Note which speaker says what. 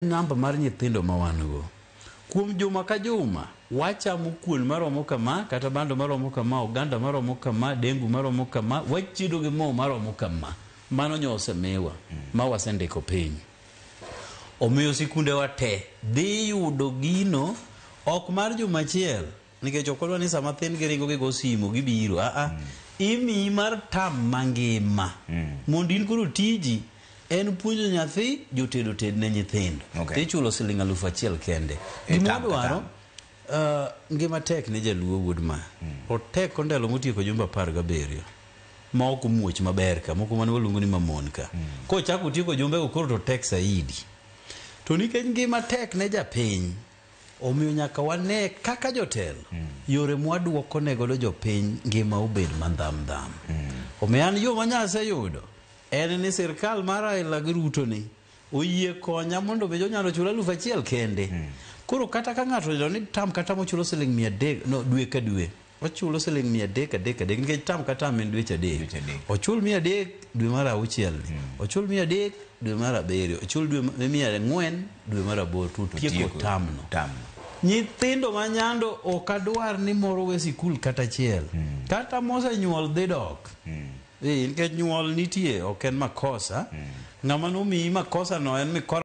Speaker 1: namba mar nyithindo ma wan-go. Kuom juma ka juma, wachamo kuon maromo kama, kata bando maromo kama, oganda maromo kama, dengu maromo kama, wachido gi mo maromo kama. Mano nyose mewa, ma wasendiko piny. Omiyo sikunde wa te, dhi yudo gino, ok mar juma achiel, nikech okolwa ni sama thin giringo gigo simo, gibiro, imi mar tam mangima. Mondo in koro tiji, en puonjo nyathi, jotedo ted ne nyithindo. Tichulo siling 1,000 kende. Gima dwaro, ngima tek ne jaluo Woodman. Otek kondelo motieko jumba 17. Ma ok muoch maber ka, moko mane waluongo ni mamon ka. Kochako otieko jumbe koro to tek saidi. To nikech ngima tek ne japiny, omiyo nyaka wane kaka jotelo, yore mwaduoko ne godo jopiny ngima obed mandham. Omiyo an yo manyase yudo, en ni sirkal mar Raila gi Ruto ni oyie konya mondo be jonyalo chulo 1,000 kende. Koro kata ka ng'ato oyudo ni tam kata mochulo siling 300 no dwe ka dwe, ochulo siling 300 nikech tam kata en dweche adek. Ochul 300 dwe mar 6 ni, ochul 300 dwe mar 7, ochul dwe 400 dwe mar 8, to tieko tamno. Nyithindo manyando ok adwar ni moro we sikul kata achiel. Kata mose nyuol dhi dok. Nikech nyuol nitie, ok en makosa. Ng'ama nomiyi makosa no en